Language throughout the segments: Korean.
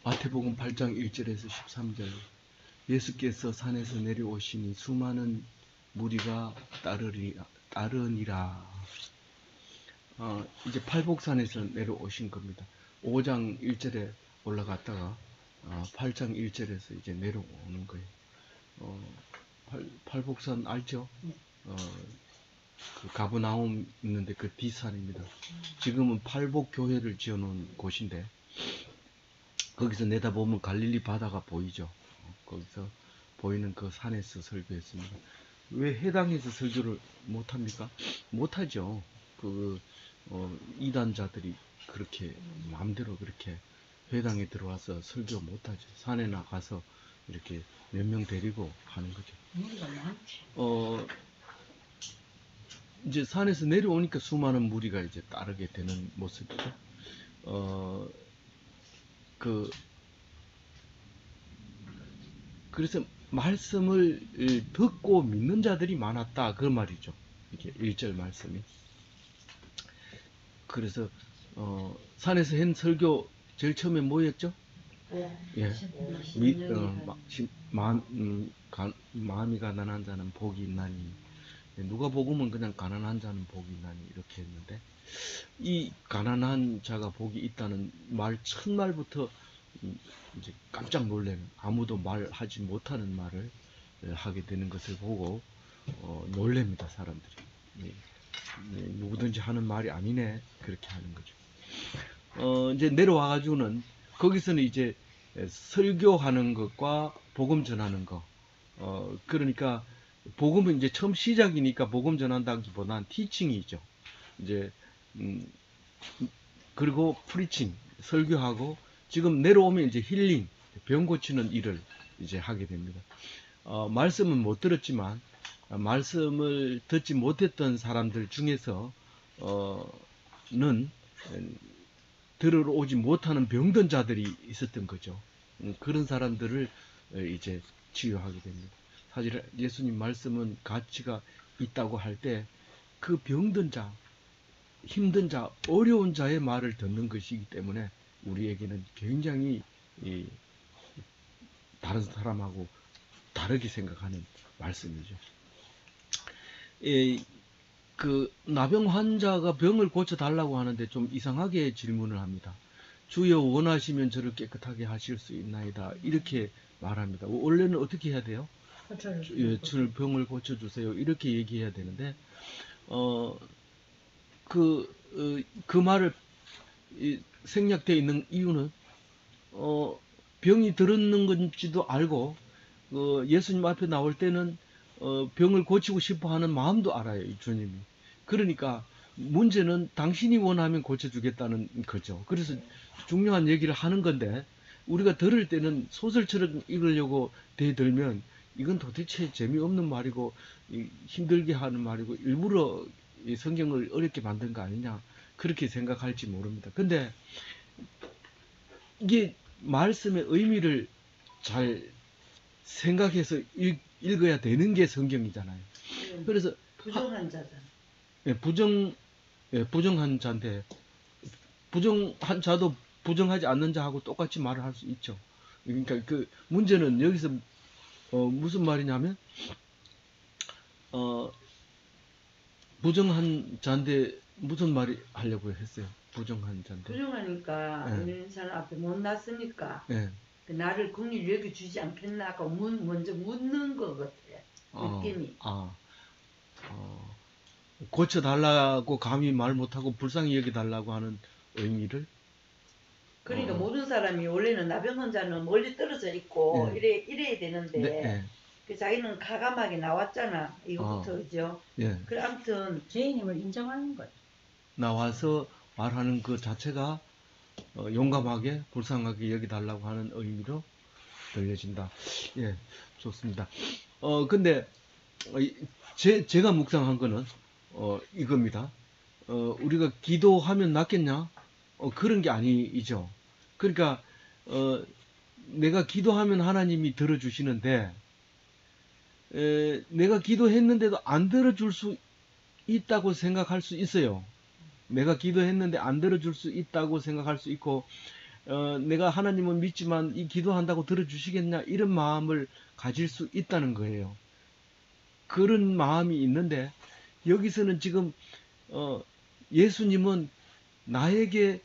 마태복음 8장 1절에서 13절. 예수께서 산에서 내려오시니 수많은 무리가 따르니라. 이제 팔복산에서 내려오신 겁니다. 5장 1절에 올라갔다가 8장 1절에서 이제 내려오는 거예요. 팔복산 알죠? 그 가브나움 있는데 그 뒷산입니다. 지금은 팔복교회를 지어놓은 곳인데 거기서 내다보면 갈릴리 바다가 보이죠. 거기서 보이는 그 산에서 설교했습니다. 왜 해당에서 설교를 못합니까? 못하죠. 이단자들이 그렇게 마음대로 그렇게 회당에 들어와서 설교 못하죠. 산에 나가서 이렇게 몇 명 데리고 하는 거죠. 이제 산에서 내려오니까 수많은 무리가 이제 따르게 되는 모습이죠. 그래서 말씀을 듣고 믿는 자들이 많았다. 그 말이죠. 이게 1절 말씀이. 그래서, 산에서 한 설교 제일 처음에 뭐였죠? 예. 마음이 가난한 자는 복이 있나니. 누가복음은 그냥 가난한 자는 복이 있나니 이렇게 했는데, 이 가난한 자가 복이 있다는 말 첫 말부터 이제 깜짝 놀래는, 아무도 말하지 못하는 말을 하게 되는 것을 보고 놀랍니다, 사람들이. 누구든지 하는 말이 아니네, 그렇게 하는 거죠. 이제 내려와가지고는 거기서는 이제 설교하는 것과 복음 전하는 것, 그러니까 복음은 이제 처음 시작이니까 복음 전한다기보다는 티칭이죠. 이제 그리고 프리칭, 설교하고, 지금 내려오면 이제 힐링, 병 고치는 일을 이제 하게 됩니다. 말씀은 못 들었지만, 말씀을 듣지 못했던 사람들 중에서, 들으러 오지 못하는 병든 자들이 있었던 거죠. 그런 사람들을 이제 치유하게 됩니다. 사실 예수님 말씀은 가치가 있다고 할 때, 그 병든 자, 힘든 자, 어려운 자의 말을 듣는 것이기 때문에 우리에게는 굉장히 다른 사람하고 다르게 생각하는 말씀이죠. 그 나병 환자가 병을 고쳐달라고 하는데 좀 이상하게 질문을 합니다. 주여 원하시면 저를 깨끗하게 하실 수 있나이다, 이렇게 말합니다. 원래는 어떻게 해야 돼요? 저를 병을 고쳐주세요, 이렇게 얘기해야 되는데 그 말을 생략되어 있는 이유는 병이 들었는 건지도 알고 예수님 앞에 나올 때는 병을 고치고 싶어 하는 마음도 알아요, 이 주님이. 그러니까 문제는 당신이 원하면 고쳐주겠다는 거죠. 그래서 중요한 얘기를 하는 건데, 우리가 들을 때는 소설처럼 읽으려고 대들면 이건 도대체 재미없는 말이고 힘들게 하는 말이고 일부러 이 성경을 어렵게 만든 거 아니냐, 그렇게 생각할지 모릅니다. 근데 이게 말씀의 의미를 잘 생각해서 읽어야 되는 게 성경이잖아요. 그래서 부정한 자잖아. 부정한 자인데, 부정한 자도 부정하지 않는 자하고 똑같이 말을 할 수 있죠. 그러니까 그 문제는 여기서 무슨 말이냐면, 부정한 자인데 무슨 말이 하려고 했어요? 부정한 자인데. 부정하니까 이런 사람 앞에 못 났으니까 나를 긍휼히 여겨주지 않겠나 하고 먼저 묻는 것 같아요. 느낌이. 고쳐달라고 감히 말 못하고 불쌍히 여겨달라고 하는 의미를. 그러니까 모든 사람이 원래는 나병 환자는 멀리 떨어져 있고 이래야 되는데 그 자기는 가감하게 나왔잖아, 이거부터. 그죠? 그래, 아무튼 죄인임을 인정하는 거예요. 나와서 말하는 그 자체가 용감하게 불쌍하게 여기달라고 하는 의미로 들려진다. 예, 좋습니다. 근데 제가 묵상한 거는 이겁니다. 우리가 기도하면 낫겠냐? 그런 게 아니죠. 그러니까 내가 기도하면 하나님이 들어주시는데, 내가 기도했는데도 안 들어줄 수 있다고 생각할 수 있어요. 내가 기도했는데 안 들어줄 수 있다고 생각할 수 있고, 내가 하나님은 믿지만 이 기도한다고 들어주시겠냐 이런 마음을 가질 수 있다는 거예요. 그런 마음이 있는데 여기서는 지금 예수님은 나에게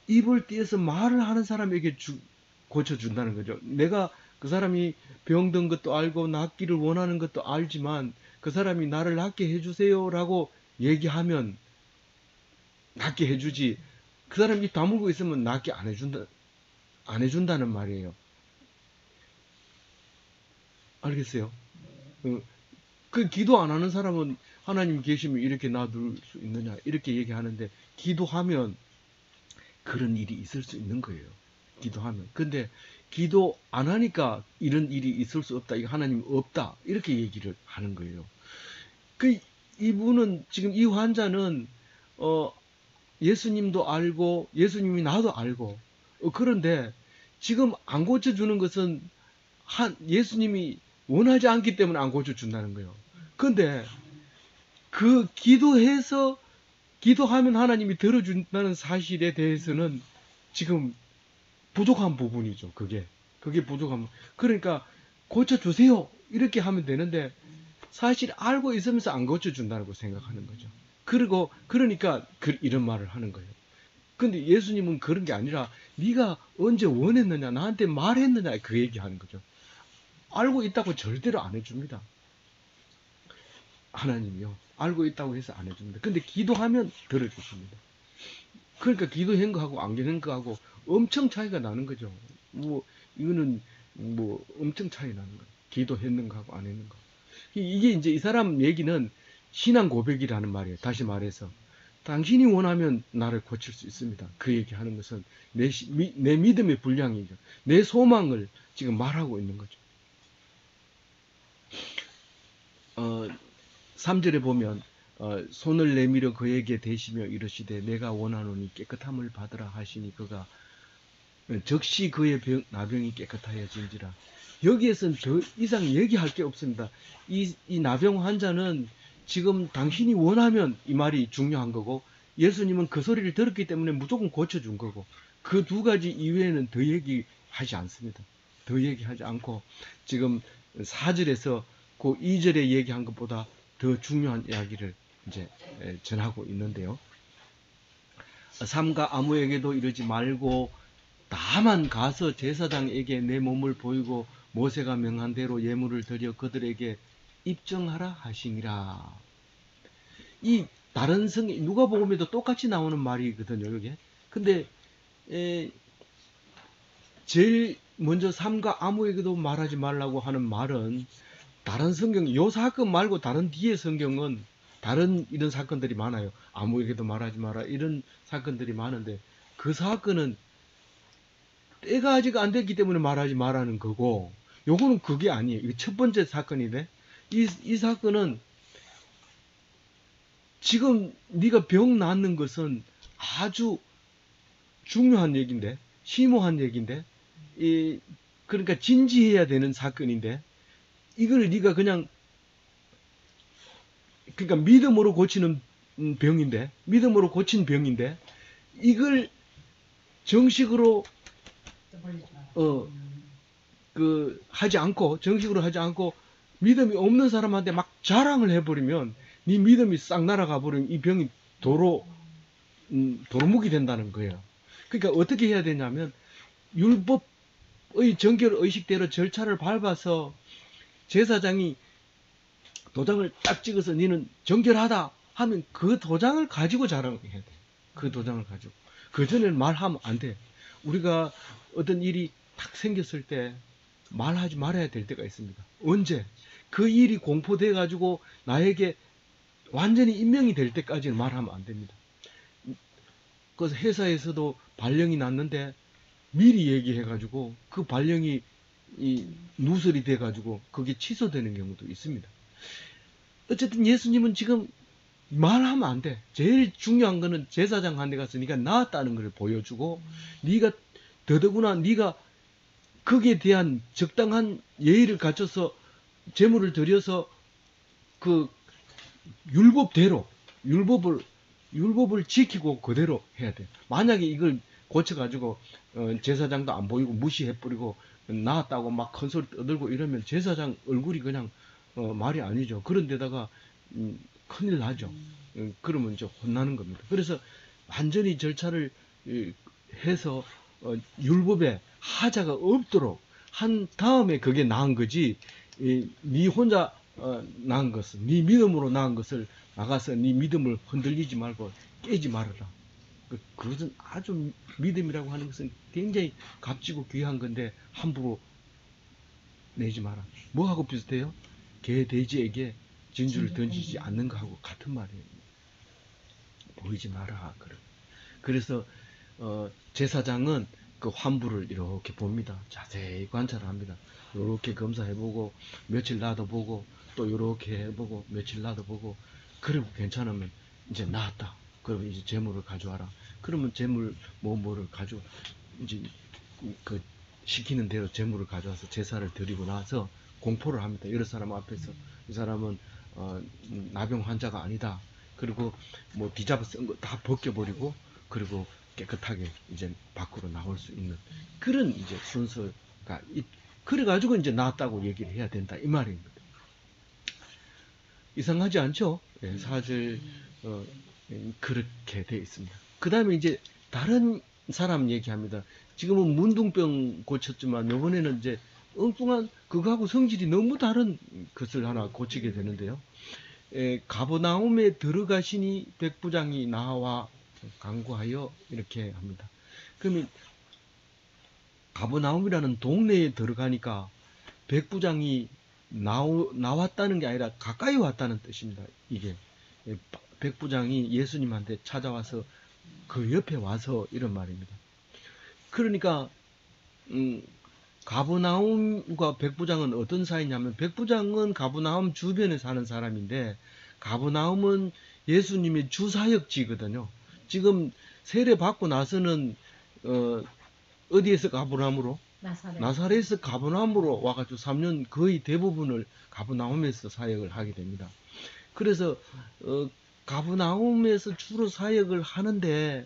입을 띄어서 말을 하는 사람에게 고쳐준다는 거죠. 내가 그 사람이 병든 것도 알고 낫기를 원하는 것도 알지만 그 사람이 나를 낫게 해주세요 라고 얘기하면 낫게 해주지, 그 사람이 입 다물고 있으면 낫게 안 해준다는 말이에요. 알겠어요? 그 기도 안 하는 사람은 하나님 계시면 이렇게 놔둘 수 있느냐 이렇게 얘기하는데, 기도하면 그런 일이 있을 수 있는 거예요. 기도하면. 근데 기도 안 하니까 이런 일이 있을 수 없다, 이거 하나님 없다 이렇게 얘기를 하는 거예요. 이분은 지금 이 환자는 예수님도 알고 예수님이 나도 알고, 그런데 지금 안 고쳐주는 것은 예수님이 원하지 않기 때문에 안 고쳐준다는 거예요. 근데 그 기도하면 하나님이 들어준다는 사실에 대해서는 지금 부족한 부분이죠. 그게 부족한. 그러니까 고쳐주세요 이렇게 하면 되는데 사실 알고 있으면서 안 고쳐준다고 생각하는 거죠. 그러니까 이런 말을 하는 거예요. 근데 예수님은 그런 게 아니라 네가 언제 원했느냐, 나한테 말했느냐, 그 얘기하는 거죠. 알고 있다고 절대로 안 해줍니다. 하나님이요. 알고 있다고 해서 안 해줍니다. 근데 기도하면 들어주십니다. 그러니까 기도한 거하고 안 기도한 거하고 엄청 차이가 나는 거죠. 이거는 엄청 차이 나는 거예요. 기도했는 거하고 안 했는 거. 이게 이제 이 사람 얘기는 신앙 고백이라는 말이에요. 다시 말해서 당신이 원하면 나를 고칠 수 있습니다. 그 얘기하는 것은 내 믿음의 분량이죠. 내 소망을 지금 말하고 있는 거죠. 3절에 보면 손을 내밀어 그에게 대시며 이르시되 내가 원하노니 깨끗함을 받으라 하시니 그가 즉시 그의 나병이 깨끗하여진지라. 여기에서는 더 이상 얘기할 게 없습니다. 이 나병 환자는 지금 당신이 원하면 이 말이 중요한 거고, 예수님은 그 소리를 들었기 때문에 무조건 고쳐준 거고, 그 두 가지 이외에는 더 얘기하지 않습니다. 더 얘기하지 않고 지금 4절에서 그 2절에 얘기한 것보다 더 중요한 이야기를 이제 전하고 있는데요. 삼가 아무에게도 이러지 말고 다만 가서 제사장에게 내 몸을 보이고 모세가 명한 대로 예물을 드려 그들에게 입증하라 하시니라. 이 다른 성경 누가복음에도 똑같이 나오는 말이거든요, 이게. 근데 제일 먼저 삼가 아무에게도 말하지 말라고 하는 말은 다른 성경, 요 사건 말고 다른 뒤에 성경은 다른 이런 사건들이 많아요. 아무에게도 말하지 마라 이런 사건들이 많은데, 그 사건은 때가 아직 안 됐기 때문에 말하지 말라는 거고, 요거는 그게 아니에요. 이게 첫 번째 사건인데, 이 사건은 지금 네가 병 낫는 것은 아주 중요한 얘기인데, 심오한 얘기인데, 그러니까 진지해야 되는 사건인데, 이걸 네가 그러니까 믿음으로 고치는 병인데, 믿음으로 고친 병인데, 이걸 정식으로 정식으로 하지 않고 믿음이 없는 사람한테 막 자랑을 해버리면, 네 믿음이 싹 날아가 버리면 이 병이 도루묵이 된다는 거예요. 그러니까 어떻게 해야 되냐면, 율법의 정결 의식대로 절차를 밟아서 제사장이 도장을 딱 찍어서 너는 정결하다 하면 그 도장을 가지고 자랑을 해야 돼. 그 도장을 가지고. 그 전에는 말하면 안 돼. 우리가 어떤 일이 딱 생겼을 때 말하지 말아야 될 때가 있습니다. 언제? 그 일이 공포돼 가지고 나에게 완전히 임명이 될 때까지는 말하면 안 됩니다. 그래서 회사에서도 발령이 났는데 미리 얘기해 가지고 그 발령이 누설이 돼 가지고 그게 취소되는 경우도 있습니다. 어쨌든 예수님은 지금 말하면 안 돼. 제일 중요한 거는 제사장한테 가서 네가 나았다는 걸 보여주고, 네가 더더구나 네가 거기에 대한 적당한 예의를 갖춰서 제물을 드려서 그 율법대로 율법을 율법을 지키고 그대로 해야 돼요. 만약에 이걸 고쳐가지고 제사장도 안 보이고 무시해버리고 나았다고 막 큰 소리 떠들고 이러면 제사장 얼굴이 그냥 말이 아니죠. 그런데다가 큰일 나죠. 그러면 이제 혼나는 겁니다. 그래서 완전히 절차를 해서 율법에 하자가 없도록 한 다음에 그게 나은 거지. 네 혼자 나은 것을, 네 믿음으로 나은 것을 나가서 네 믿음을 흔들리지 말고 깨지 말아라. 그것은 아주 믿음이라고 하는 것은 굉장히 값지고 귀한 건데 함부로 내지 마라. 뭐하고 비슷해요? 개, 돼지에게 진주를 던지지 않는 거하고 같은 말이에요. 보이지 마라. 그래서 제사장은 그 환부를 이렇게 봅니다. 자세히 관찰을 합니다. 이렇게 검사해보고 며칠 놔둬보고 또 이렇게 해보고 며칠 놔둬보고 그리고 괜찮으면 이제 나았다. 그러면 이제 재물을 가져와라. 그러면 재물 뭐를 가져 이제 그 시키는 대로 재물을 가져와서 제사를 드리고 나서 공포를 합니다. 여러 사람 앞에서 이 사람은 나병 환자가 아니다. 그리고 뭐 비잡아 쓴 거 다 벗겨버리고 그리고 깨끗하게 이제 밖으로 나올 수 있는 그런 이제 순서가 그래가지고 이제 나았다고 얘기를 해야 된다 이 말입니다. 이상하지 않죠? 네, 사실 그렇게 돼 있습니다. 그 다음에 이제 다른 사람 얘기합니다. 지금은 문둥병 고쳤지만 이번에는 이제 엉뚱한 그거하고 성질이 너무 다른 것을 하나 고치게 되는데요. 가버나움에 들어가시니 백부장이 나와 간구하여 이렇게 합니다. 그러면 가버나움이라는 동네에 들어가니까 백부장이 나왔다는 게 아니라 가까이 왔다는 뜻입니다. 이게 백부장이 예수님한테 찾아와서 그 옆에 와서 이런 말입니다. 그러니까 가버나움과 백부장은 어떤 사이냐면 백부장은 가버나움 주변에 사는 사람인데 가버나움은 예수님의 주사역지거든요. 지금 세례 받고 나서는 어디에서 가버나움으로? 나사렛에서 가버나움으로 와가지고 3년 거의 대부분을 가버나움에서 사역을 하게 됩니다. 그래서 가버나움에서 주로 사역을 하는데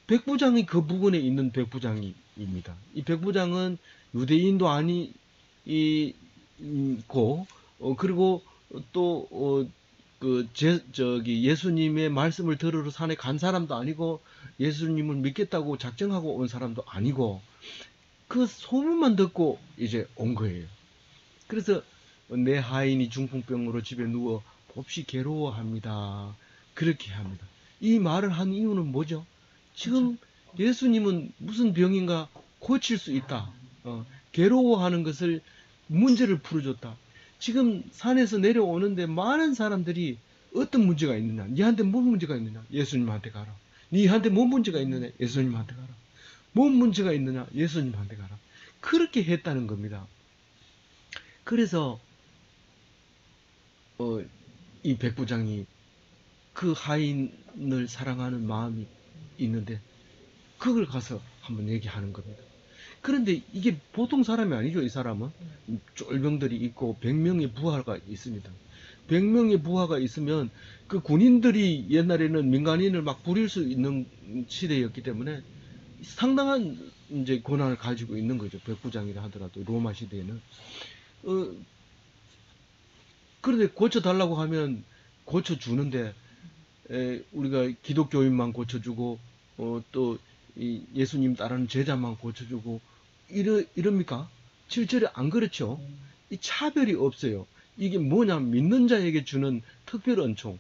백부장이 그 부근에 있는 백부장입니다. 이 백부장은 유대인도 아니고 그리고 또 예수님의 말씀을 들으러 산에 간 사람도 아니고 예수님을 믿겠다고 작정하고 온 사람도 아니고 그 소문만 듣고 이제 온 거예요. 그래서 내 하인이 중풍병으로 집에 누워 몹시 괴로워합니다. 그렇게 합니다. 이 말을 한 이유는 뭐죠? 지금 예수님은 무슨 병인가 고칠 수 있다. 괴로워하는 것을 문제를 풀어줬다. 지금 산에서 내려오는데 많은 사람들이 어떤 문제가 있느냐? 니한테 뭔 문제가 있느냐? 예수님한테 가라. 니한테 뭔 문제가 있느냐? 예수님한테 가라. 뭔 문제가 있느냐? 예수님한테 가라. 그렇게 했다는 겁니다. 그래서 이 백부장이 그 하인을 사랑하는 마음이 있는데 그걸 가서 한번 얘기하는 겁니다. 그런데 이게 보통 사람이 아니죠. 이 사람은 쫄병들이 있고 100명의 부하가 있습니다. 100명의 부하가 있으면 그 군인들이 옛날에는 민간인을 막 부릴 수 있는 시대였기 때문에 상당한 이제 권한을 가지고 있는 거죠. 백부장이라 하더라도 로마 시대에는 그런데 고쳐달라고 하면 고쳐주는데 우리가 기독교인만 고쳐주고 또 예수님 따르는 제자만 고쳐주고 이럽니까? 실제로 안 그렇죠. 이 차별이 없어요. 이게 뭐냐면 믿는 자에게 주는 특별 은총.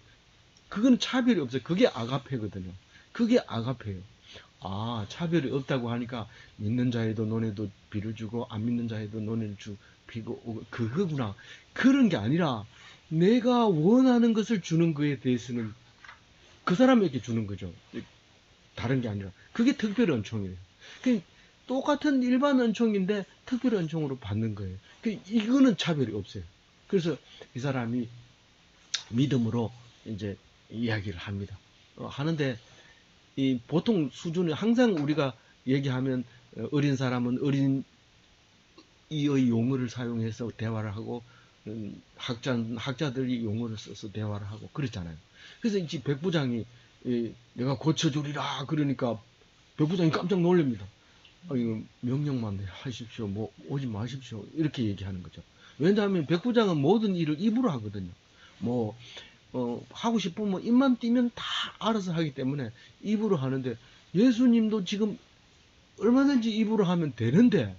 그건 차별이 없어요. 그게 아가페거든요. 그게 아가페예요. 아, 차별이 없다고 하니까 믿는 자에도 너네도 비를 주고 안 믿는 자에도 너네를 비고 그거구나. 그런 게 아니라 내가 원하는 것을 주는 거에 대해서는 그 사람에게 주는 거죠. 다른 게 아니라 그게 특별 은총이에요. 똑같은 일반 은총인데 특별 은총으로 받는 거예요. 이거는 차별이 없어요. 그래서 이 사람이 믿음으로 이제 이야기를 합니다. 하는데 이 보통 수준이 항상 우리가 얘기하면 어린 사람은 어린이의 용어를 사용해서 대화를 하고 학자들이 용어를 써서 대화를 하고 그렇잖아요. 그래서 이 백부장이 내가 고쳐주리라 그러니까 백부장이 깜짝 놀랍니다. 이거 명령만 하십시오. 뭐 오지 마십시오. 이렇게 얘기하는 거죠. 왜냐하면 백부장은 모든 일을 입으로 하거든요. 뭐 하고 싶으면 입만 띄면 다 알아서 하기 때문에 입으로 하는데, 예수님도 지금 얼마든지 입으로 하면 되는데,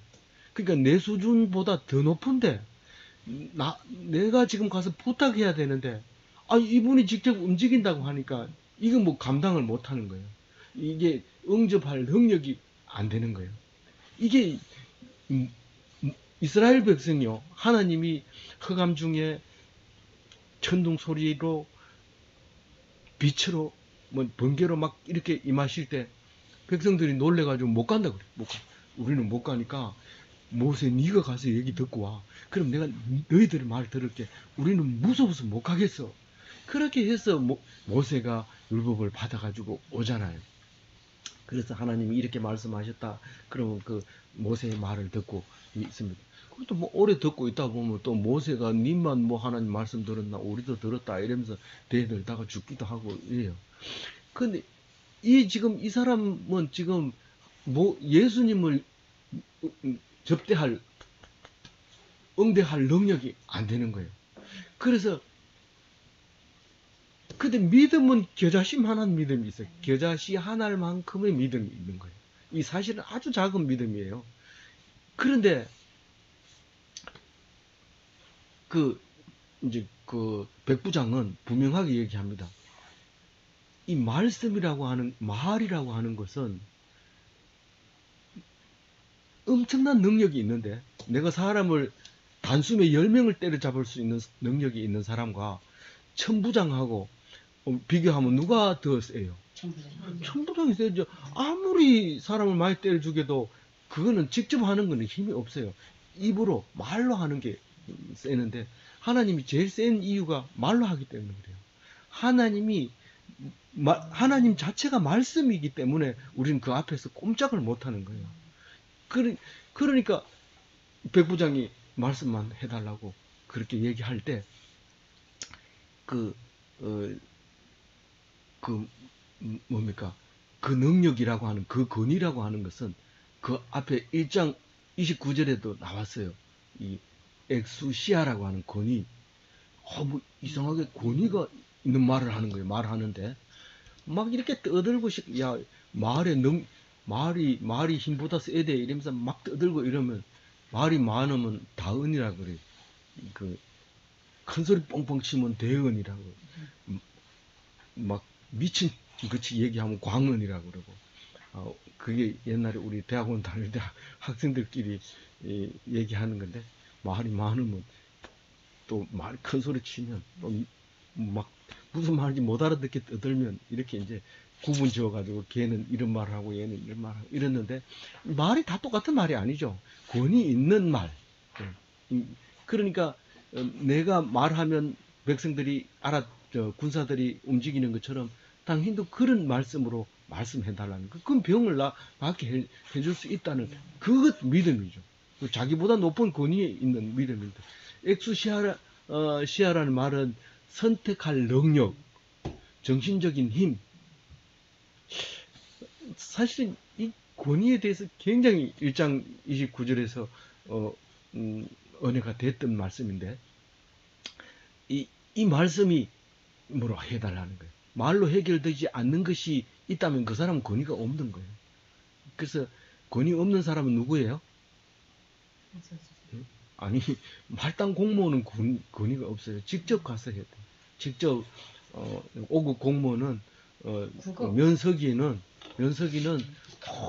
그러니까 내 수준보다 더 높은데 내가 지금 가서 부탁해야 되는데, 이분이 직접 움직인다고 하니까 이건 뭐 감당을 못 하는 거예요. 이게 응접할 능력이 안 되는 거예요. 이게 이스라엘 백성이요, 하나님이 흑암 중에 천둥 소리로 빛으로 뭐 번개로 막 이렇게 임하실 때 백성들이 놀래가지고 못 간다 그래. 우리는 못 가니까 모세 네가 가서 얘기 듣고 와. 그럼 내가 너희들의 말 들을게. 우리는 무서워서 못 가겠어. 그렇게 해서 모세가 율법을 받아가지고 오잖아요. 그래서 하나님이 이렇게 말씀하셨다. 그러면 그 모세의 말을 듣고 있습니다. 그것도 뭐 오래 듣고 있다 보면 또 모세가 님만 뭐 하나님 말씀 들었나 우리도 들었다 이러면서 대들다가 죽기도 하고 이래요. 근데 지금 이 사람은 지금 예수님을 응대할 능력이 안 되는 거예요. 그래서 근데 믿음은 겨자씨만한 믿음이 있어요. 겨자씨 하나만큼의 믿음이 있는 거예요. 이 사실은 아주 작은 믿음이에요. 그런데 이제 백부장은 분명하게 얘기합니다. 이 말씀이라고 하는, 말이라고 하는 것은 엄청난 능력이 있는데, 내가 사람을 단숨에 10명을 때려잡을 수 있는 능력이 있는 사람과 천부장하고 비교하면 누가 더 세요? 천부장이 세죠. 아무리 사람을 많이 때려 죽여도 그거는 직접 하는 거는 힘이 없어요. 입으로 말로 하는 게 세는데, 하나님이 제일 센 이유가 말로 하기 때문에 그래요. 하나님 자체가 말씀이기 때문에 우리는 그 앞에서 꼼짝을 못 하는 거예요. 그러니까 백부장이 말씀만 해달라고 그렇게 얘기할 때 뭡니까? 그 능력이라고 하는, 그 권위라고 하는 것은 그 앞에 1장 29절에도 나왔어요. 이 엑수시아라고 하는 권위. 뭐 이상하게 권위가 있는 말을 하는 거예요. 말하는데 막 이렇게 떠들고 말이 힘보다 세대 이러면서 막 떠들고 이러면, 말이 많으면 다은이라고 그래요. 큰 소리 뻥뻥 치면 대은이라고, 막 미친 그치 얘기하면 광은이라고 그러고, 그게 옛날에 우리 대학원 다닐 때 학생들끼리 얘기하는 건데, 말이 많으면 또 말 큰 소리 치면 또 막 무슨 말인지 못 알아듣게 떠들면 이렇게 이제 구분 지어가지고 걔는 이런 말을 하고 얘는 이런 말을 하고 이랬는데, 말이 다 똑같은 말이 아니죠. 권위 있는 말. 그러니까 내가 말하면 백성들이 군사들이 움직이는 것처럼 당신도 그런 말씀으로 말씀해달라는 거. 그건 병을 낫게 해줄 수 있다는 그것 믿음이죠. 자기보다 높은 권위에 있는 믿음인데, 엑수시아라는 말은 선택할 능력, 정신적인 힘. 사실은 이 권위에 대해서 굉장히 1장 29절에서 은혜가 됐던 말씀인데, 이 말씀이 뭐라 해달라는 거예요. 말로 해결되지 않는 것이 있다면 그 사람은 권위가 없는 거예요. 그래서 권위 없는 사람은 누구예요? 아니, 말단 공무원은 권위가 없어요. 직접 가서 해야 돼요. 직접 5급 공무원은 면석이는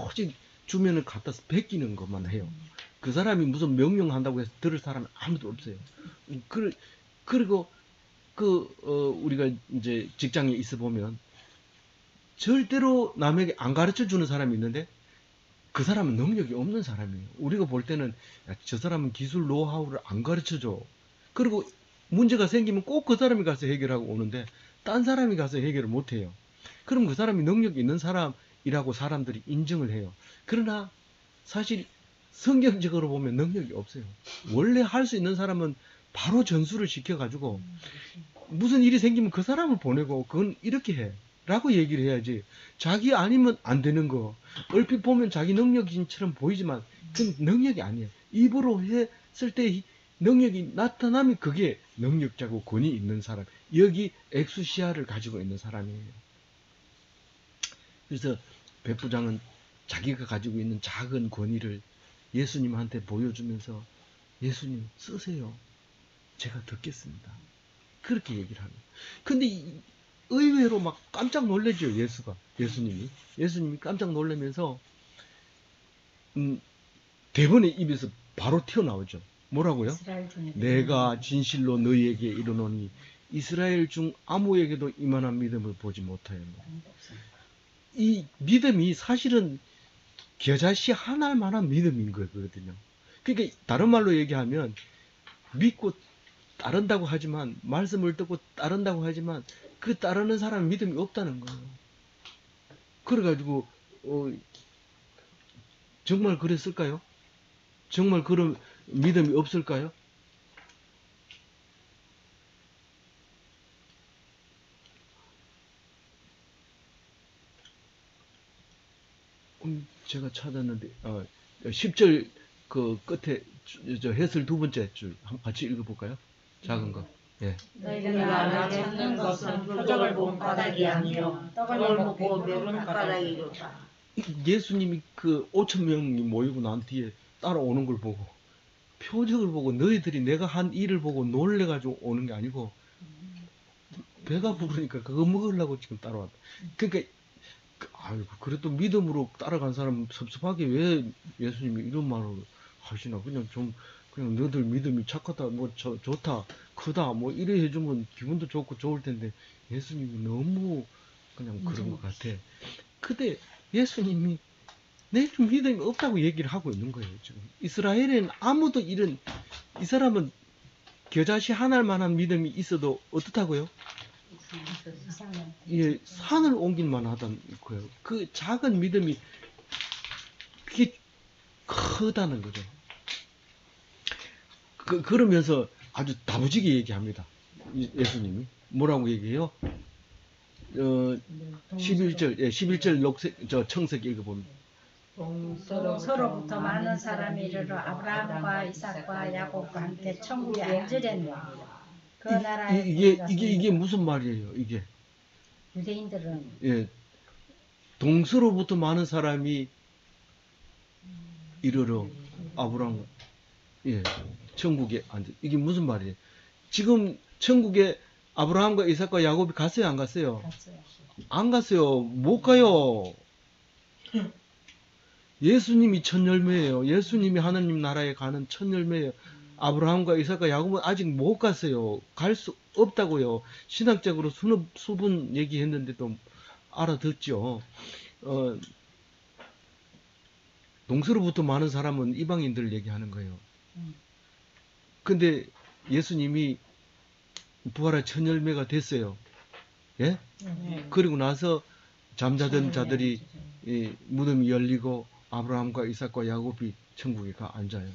오직 주면을 갖다 베끼는 것만 해요. 그 사람이 무슨 명령한다고 해서 들을 사람은 아무도 없어요. 그리고 우리가 이제 직장에 있어 보면 절대로 남에게 안 가르쳐 주는 사람이 있는데, 그 사람은 능력이 없는 사람이에요. 우리가 볼 때는 저 사람은 기술 노하우를 안 가르쳐 줘. 그리고 문제가 생기면 꼭 그 사람이 가서 해결하고 오는데 딴 사람이 가서 해결을 못 해요. 그럼 그 사람이 능력 있는 사람이라고 사람들이 인정을 해요. 그러나 사실 성경적으로 보면 능력이 없어요. 원래 할 수 있는 사람은 바로 전수를 시켜가지고 무슨 일이 생기면 그 사람을 보내고, 그건 이렇게 해. 라고 얘기를 해야지. 자기 아니면 안 되는 거. 얼핏 보면 자기 능력인처럼 보이지만 그 능력이 아니에요. 입으로 했을 때 능력이 나타나면 그게 능력자고 권위 있는 사람. 여기 엑수시아를 가지고 있는 사람이에요. 그래서 백부장은 자기가 가지고 있는 작은 권위를 예수님한테 보여주면서 예수님 쓰세요. 제가 듣겠습니다. 그렇게 얘기를 합니다. 근데 의외로 막 깜짝 놀라죠. 예수님이 깜짝 놀라면서 대번에 입에서 바로 튀어나오죠. 뭐라고요? 내가 진실로 너희에게 이르노니 이스라엘 중 아무에게도 이만한 믿음을 보지 못하였노. 이 믿음이 사실은 겨자씨 하나만한 믿음인 거거든요. 그러니까 다른 말로 얘기하면 믿고 따른다고 하지만 말씀을 듣고 따른다고 하지만 그 따르는 사람은 믿음이 없다는 거예요. 그래가지고 정말 그랬을까요? 정말 그런 믿음이 없을까요? 제가 찾았는데 10절 그 끝에 저 해설 두 번째 줄 같이 읽어볼까요? 작은 거. 예. 너희가 나 찾는 것은 표적을 본 까닭이 아니요 떡을 먹고 배부른 까닭이로다. 예수님이 그 5천 명이 모이고 난 뒤에 따라오는 걸 보고 표적을 보고 너희들이 내가 한 일을 보고 놀래가지고 오는 게 아니고 배가 부르니까 그거 먹으려고 지금 따라왔다. 그러니까 아이고 그래도 믿음으로 따라간 사람 섭섭하게 왜 예수님이 이런 말을 하시나. 그냥 좀 그냥 너희들 믿음이 착하다 뭐 좋다 크다 뭐 이래 해주면 기분도 좋고 좋을 텐데 예수님이 너무 그냥 그런 것 같아. 근데 예수님이 내 믿음이 없다고 얘기를 하고 있는 거예요. 지금 이스라엘에는 아무도 이 사람은 겨자씨 하나만한 믿음이 있어도 어떻다고요? 예, 산을 옮길만 하다는 거예요. 그 작은 믿음이 그게 크다는 거죠. 그러면서 아주 다부지게 얘기합니다. 예수님이 뭐라고 얘기해요? 11절, 예, 11절 녹색, 청색 읽어봅니다. 동서로부터 많은 사람이 이르러 아브라함과 이삭과 야곱과 함께 천국에 앉으려니와 그 나라에 이게 무슨 말이에요? 이게 유대인들은 예, 동서로부터 많은 사람이 이르러 아브라함 예, 천국에 앉아. 이게 무슨 말이에요? 지금 천국에 아브라함과 이삭과 야곱이 갔어요, 안 갔어요? 갔어요. 안 갔어요. 못 가요. 예수님이 첫 열매예요. 예수님이 하나님 나라에 가는 첫 열매예요. 아브라함과 이삭과 야곱은 아직 못 갔어요. 갈 수 없다고요. 신학적으로 수분 얘기했는데도 알아듣죠. 동서로부터 많은 사람은 이방인들 얘기하는 거예요. 근데 예수님이 부활의 첫 열매가 됐어요. 예? 그리고 나서 잠자던 자들이 무덤이 열리고 아브라함과 이삭과 야곱이 천국에 가 앉아요.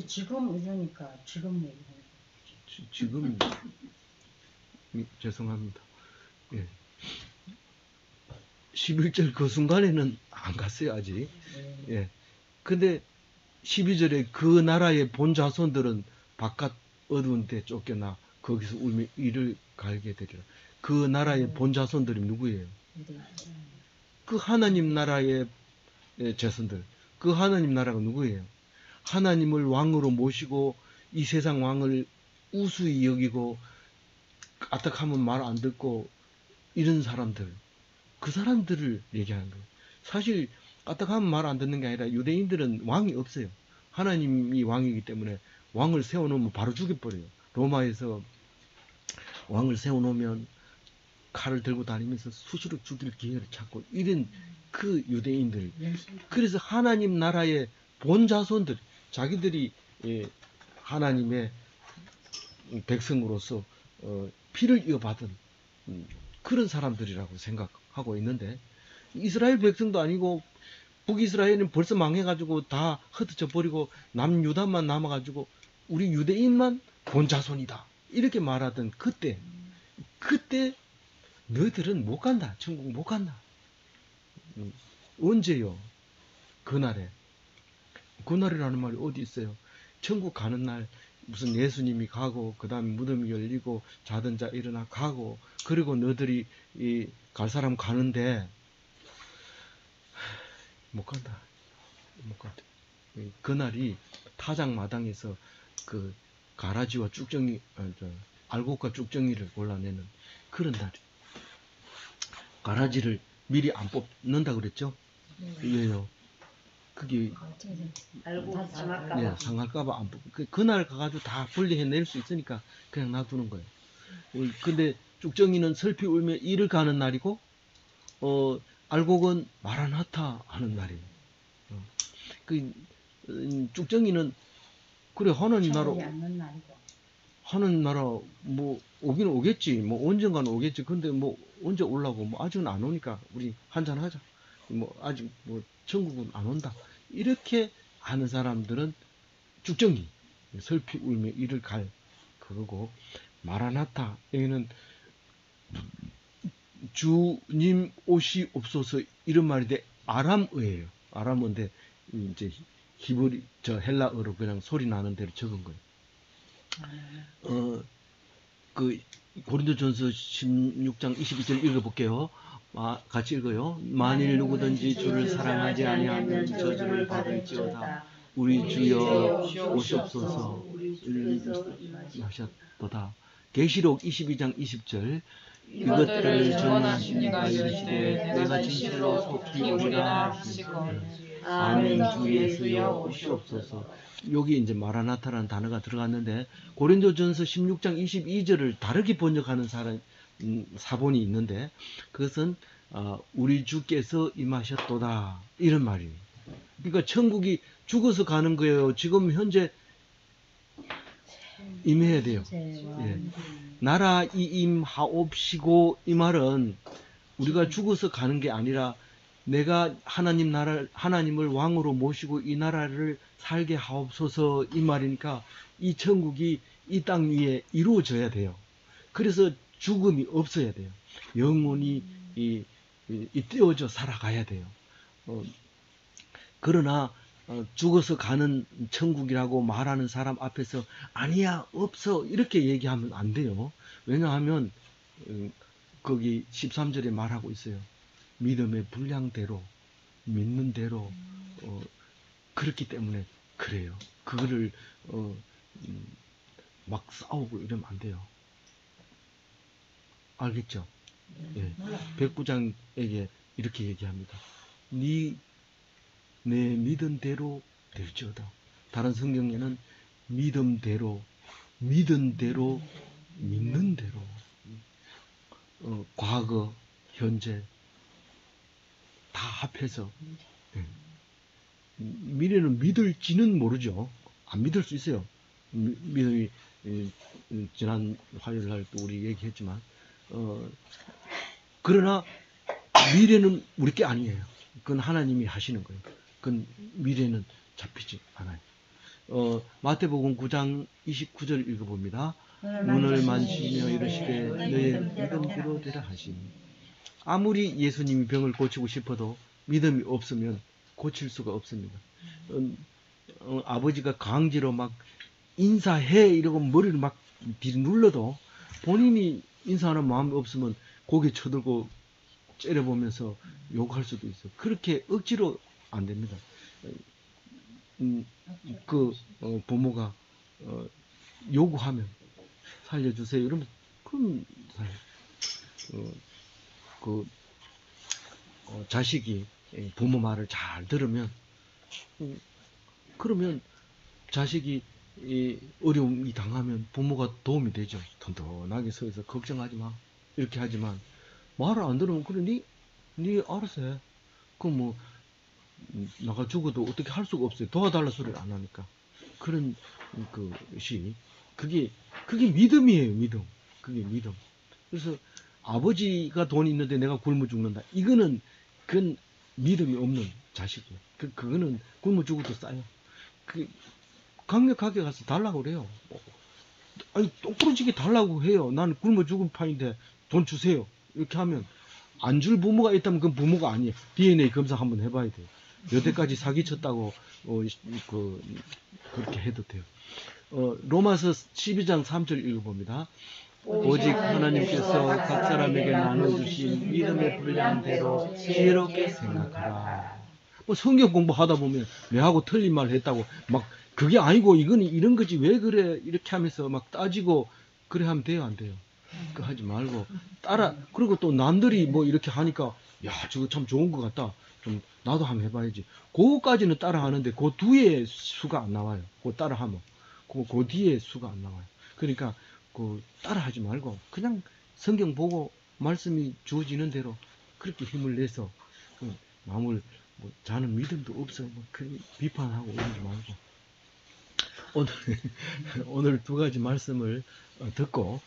지금 이러니까 지금 얘기하는 지금 죄송합니다. 예. 11절 그 순간에는 안 갔어요 아직. 예. 근데 12절에 그 나라의 본 자손들은 바깥 어두운 데 쫓겨나 거기서 울며 이를 갈게 되리라. 그 나라의 본 자손들이 누구예요? 그 하나님 나라의 자손들. 그 하나님 나라가 누구예요? 하나님을 왕으로 모시고 이 세상 왕을 우수히 여기고 까딱하면 말 안 듣고 이런 사람들. 그 사람들을 얘기하는 거예요. 사실 까딱하면 말 안 듣는 게 아니라 유대인들은 왕이 없어요. 하나님이 왕이기 때문에 왕을 세워놓으면 바로 죽여버려요. 로마에서 왕을 세워놓으면 칼을 들고 다니면서 수시로 죽일 기회를 찾고 이런 그 유대인들. 그래서 하나님 나라의 본 자손들, 자기들이 하나님의 백성으로서 피를 이어받은 그런 사람들이라고 생각하고 있는데 이스라엘 백성도 아니고 북이스라엘은 벌써 망해가지고 다 흩어져 버리고 남유다만 남아가지고 우리 유대인만 본 자손이다 이렇게 말하던 그때 너희들은 못 간다. 천국 못 간다. 언제요? 그날에. 그날이라는 말이 어디 있어요? 천국 가는 날 무슨 예수님이 가고 그 다음에 무덤이 열리고 자던 자 일어나 가고 그리고 너희들이 갈 사람 가는데 못 간다. 못 간다. 그날이 타작마당에서 그 가라지와 쭉정이 알곡과 쭉정이를 골라내는 그런 날이. 가라지를 미리 안 뽑는다 그랬죠? 왜요? 그게 알고 상할까봐. 네, 상할까봐 안 뽑. 그날 가가지고 다 분리해낼 수 있으니까 그냥 놔두는 거예요. 근데 쭉정이는 슬피 울며 일을 가는 날이고, 알곡은 마라나타 하는 날이에요. 쭉정이는 그래 하는 나라 뭐 오기는 오겠지. 뭐 언젠가는 오겠지. 근데 뭐 언제 올라고 뭐 아직은 안 오니까 우리 한잔 하자. 뭐 아직 뭐 천국은 안 온다. 이렇게 하는 사람들은 쭉정이 슬피 울며 이를 갈 그거고, 마라나타 여기는 주님 옷이 없어서 이런 말인데 아람어예요. 아람어인데 이제 히브리 헬라어로 그냥 소리 나는 대로 적은 거예요. 그 고린도전서 16장 22절 읽어볼게요. 같이 읽어요. 만일 누구든지 주를 사랑하지 아니하면 저주를 받을지어다. 우리 주여 오시옵소서. 하셨도다. 계시록 22장 20절. 이것들을 전하시니가 이르시되 내가 진실로 속히 오리라 하시거늘. 아멘. 주 예수여 오시옵소서. 여기 이제 마라나타라는 단어가 들어갔는데 고린도전서 16장 22절을 다르게 번역하는 사본이 있는데 그것은 우리 주께서 임하셨도다 이런 말이에요. 그러니까 천국이 죽어서 가는 거예요. 지금 현재 임해야 돼요. 예. 나라 이임하옵시고 이 말은 우리가 죽어서 가는 게 아니라 내가 하나님을 왕으로 모시고 이 나라를 살게 하옵소서 이 말이니까 이 천국이 이 땅 위에 이루어져야 돼요. 그래서 죽음이 없어야 돼요. 영원히 떼어져 살아가야 돼요. 그러나 죽어서 가는 천국이라고 말하는 사람 앞에서 아니야 없어 이렇게 얘기하면 안 돼요. 왜냐하면 거기 13절에 말하고 있어요. 믿음의 분량대로 믿는 대로 그렇기 때문에 그래요. 그거를 막 싸우고 이러면 안 돼요. 알겠죠? 예. 백부장에게 이렇게 얘기합니다. 내 믿은 대로 될지어다. 다른 성경에는 믿음대로 믿은 대로 믿는 대로 과거 현재 다 합해서 미래는 믿을지는 모르죠. 안 믿을 수 있어요. 믿음이 지난 화요일 날 또 우리 얘기했지만 그러나 미래는 우리 게 아니에요. 그건 하나님이 하시는 거예요. 그건 미래는 잡히지 않아요. 마태복음 9장 29절 읽어봅니다. 눈을 만지며 이르시되 너의 믿음대로 되라 하시니. 아무리 예수님이 병을 고치고 싶어도 믿음이 없으면 고칠 수가 없습니다. 아버지가 강제로 막 인사해 이러고 머리를 막 눌러도 본인이 인사하는 마음이 없으면 고개 쳐들고 째려보면서 욕할 수도 있어. 그렇게 억지로 안 됩니다. 부모가 요구하면 살려주세요 이러면 그럼 자식이 부모 말을 잘 들으면 그러면 자식이 어려움이 당하면 부모가 도움이 되죠. 든든하게 서서 걱정하지 마 이렇게 하지만 말을 안 들으면 그래 니 알아서 해. 그럼 뭐 나가 죽어도 어떻게 할 수가 없어요. 도와달라 소리를 안 하니까. 그런 것이 그게 믿음이에요. 믿음. 그게 믿음. 그래서 아버지가 돈이 있는데 내가 굶어 죽는다. 그건 믿음이 없는 자식이에요. 그거는 굶어 죽어도 싸요. 강력하게 가서 달라고 그래요. 아니 똑부러지게 달라고 해요. 나는 굶어 죽은 판인데 돈 주세요. 이렇게 하면 안 줄 부모가 있다면 그건 부모가 아니에요. DNA 검사 한번 해봐야 돼요. 여태까지 사기쳤다고 그렇게 해도 돼요. 로마서 12장 3절 읽어봅니다. 오직 하나님께서 각 사람에게 나눠주신 믿음의 분량 대로 지혜롭게 생각하라. 뭐 성경 공부하다 보면 내하고 틀린 말 했다고 막 그게 아니고 이건 이런 거지 왜 그래 이렇게 하면서 막 따지고 그래 하면 돼요 안 돼요? 그 하지 말고 그리고 또 남들이 뭐 이렇게 하니까 야 저거 참 좋은 것 같다. 좀 나도 한번 해봐야지. 그거까지는 따라 하는데 그 뒤에 수가 안 나와요. 그거 따라 하면 그 뒤에 수가 안 나와요. 그러니까 그 따라 하지 말고 그냥 성경 보고 말씀이 주어지는 대로 그렇게 힘을 내서 마음을 뭐 자는 믿음도 없어 뭐 비판하고 이러지 말고 오늘 두 가지 말씀을 듣고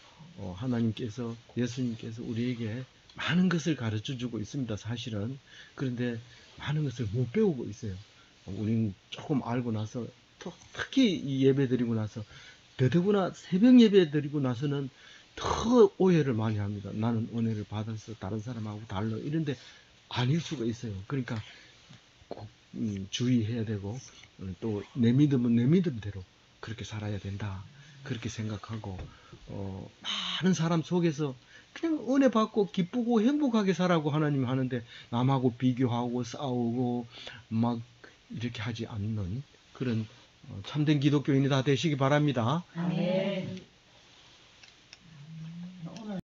하나님께서 예수님께서 우리에게 많은 것을 가르쳐 주고 있습니다. 사실은. 그런데 많은 것을 못 배우고 있어요. 우리는 조금 알고 나서 특히 이 예배 드리고 나서 더더구나 새벽 예배 드리고 나서는 더 오해를 많이 합니다. 나는 은혜를 받아서 다른 사람하고 달라 이런데 아닐 수가 있어요. 그러니까 꼭 주의해야 되고 또 내 믿음은 내 믿음대로 그렇게 살아야 된다. 그렇게 생각하고 많은 사람 속에서 그냥 은혜 받고 기쁘고 행복하게 살라고 하나님 하는데 남하고 비교하고 싸우고 막 이렇게 하지 않는 그런 참된 기독교인이 다 되시기 바랍니다. 아멘.